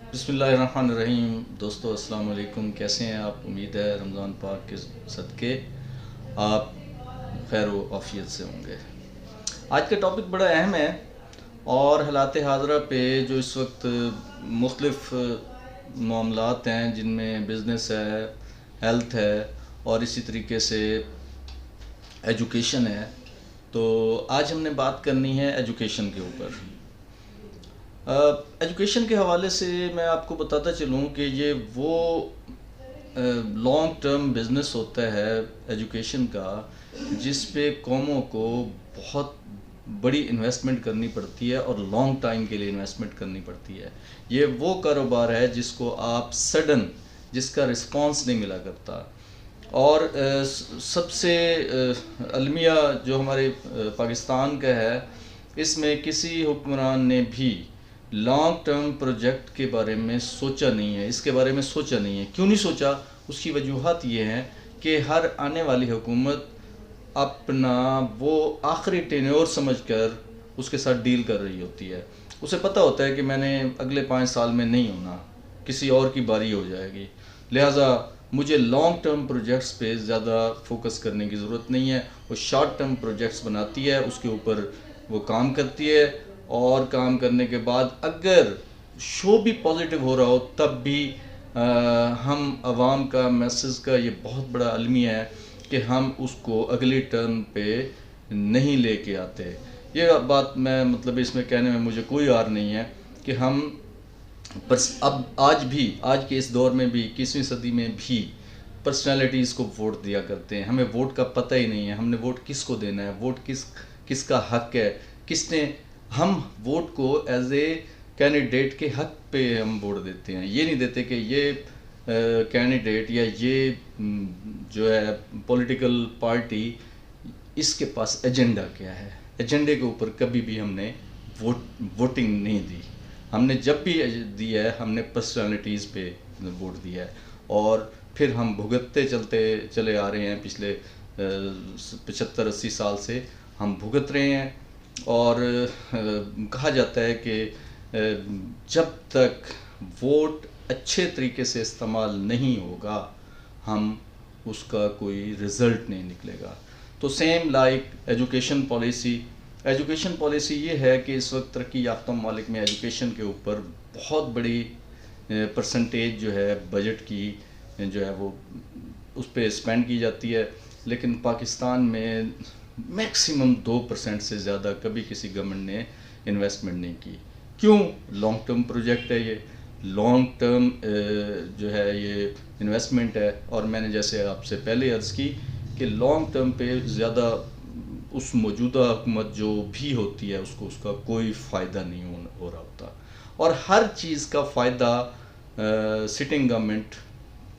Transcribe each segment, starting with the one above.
बिस्मिल्लाहिर्रहमानिर्रहीम। दोस्तों अस्सलाम वालेकुम। कैसे हैं आप? उम्मीद है रमज़ान पाक के सदक़े आप खैर व आफ़ियत से होंगे। आज का टॉपिक बड़ा अहम है और हालात हाज़रा पे जो इस वक्त मुख्तलिफ़ मामलात हैं जिनमें बिज़नेस है, हेल्थ है और इसी तरीके से एजुकेशन है। तो आज हमने बात करनी है एजुकेशन के ऊपर। एजुकेशन के हवाले से मैं आपको बताता चलूँ कि ये वो लॉन्ग टर्म बिज़नेस होता है एजुकेशन का, जिस पे कौमों को बहुत बड़ी इन्वेस्टमेंट करनी पड़ती है और लॉन्ग टाइम के लिए इन्वेस्टमेंट करनी पड़ती है। ये वो कारोबार है जिसको आप सडन, जिसका रिस्पांस नहीं मिला करता। और सबसे अलमिया जो हमारे पाकिस्तान का है, इसमें किसी हुक्मरान ने भी लॉन्ग टर्म प्रोजेक्ट के बारे में सोचा नहीं है, इसके बारे में सोचा नहीं है। क्यों नहीं सोचा? उसकी वजूहत ये हैं कि हर आने वाली हुकूमत अपना वो आखिरी टेन्योर समझकर उसके साथ डील कर रही होती है। उसे पता होता है कि मैंने अगले 5 साल में नहीं होना, किसी और की बारी हो जाएगी, लिहाजा मुझे लॉन्ग टर्म प्रोजेक्ट्स पे ज़्यादा फोकस करने की ज़रूरत नहीं है। वो शॉर्ट टर्म प्रोजेक्ट्स बनाती है, उसके ऊपर वो काम करती है और काम करने के बाद अगर शो भी पॉजिटिव हो रहा हो तब भी हम आवाम का मैसेज का ये बहुत बड़ा अलमिया है कि हम उसको अगली टर्न पे नहीं लेके आते। ये बात मैं मतलब इसमें कहने में मुझे कोई आर नहीं है कि हम अब आज भी, आज के इस दौर में भी, 21वीं सदी में भी पर्सनालिटीज़ को वोट दिया करते हैं। हमें वोट का पता ही नहीं है, हमने वोट किसको देना है, वोट किसका हक है, किसने, हम वोट को एज ए कैंडिडेट के हक पे हम वोट देते हैं। ये नहीं देते कि ये कैंडिडेट या ये जो है पॉलिटिकल पार्टी, इसके पास एजेंडा क्या है। एजेंडे के ऊपर कभी भी हमने वोटिंग नहीं दी। हमने जब भी दिया है हमने पर्सनालिटीज़ पे वोट दिया है और फिर हम भुगतते चले आ रहे हैं। पिछले 75-80 साल से हम भुगत रहे हैं और कहा जाता है कि जब तक वोट अच्छे तरीके से इस्तेमाल नहीं होगा हम उसका कोई रिज़ल्ट नहीं निकलेगा। तो सेम लाइक एजुकेशन पॉलिसी ये है कि इस वक्त तरक्की याफ्ता ममालिक में एजुकेशन के ऊपर बहुत बड़ी परसेंटेज जो है बजट की जो है वो उस पर स्पेंड की जाती है, लेकिन पाकिस्तान में मैक्सिमम 2% से ज़्यादा कभी किसी गवर्नमेंट ने इन्वेस्टमेंट नहीं की। क्यों? लॉन्ग टर्म प्रोजेक्ट है ये, लॉन्ग टर्म जो है ये इन्वेस्टमेंट है। और मैंने जैसे आपसे पहले अर्ज़ की कि लॉन्ग टर्म पे ज़्यादा उस मौजूदा हुकूमत जो भी होती है उसको उसका कोई फ़ायदा नहीं हो रहा होता। और हर चीज़ का फ़ायदा सिटिंग गवर्नमेंट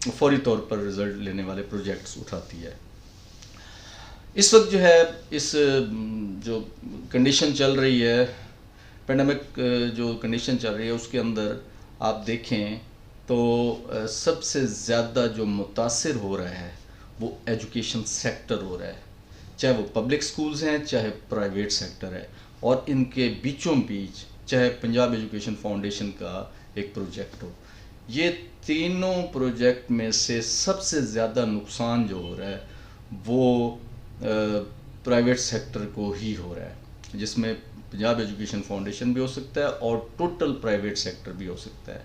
फौरी तौर पर रिज़ल्ट लेने वाले प्रोजेक्ट्स उठाती है। इस वक्त जो है इस जो कंडीशन चल रही है, पेंडेमिक जो कंडीशन चल रही है, उसके अंदर आप देखें तो सबसे ज़्यादा जो मुतासिर हो रहा है वो एजुकेशन सेक्टर हो रहा है, चाहे वो पब्लिक स्कूल्स हैं चाहे प्राइवेट सेक्टर है। और इनके बीचों बीच चाहे पंजाब एजुकेशन फाउंडेशन का एक प्रोजेक्ट हो, ये तीनों प्रोजेक्ट में से सबसे ज़्यादा नुकसान जो हो रहा है वो प्राइवेट सेक्टर को ही हो रहा है, जिसमें पंजाब एजुकेशन फाउंडेशन भी हो सकता है और टोटल प्राइवेट सेक्टर भी हो सकता है।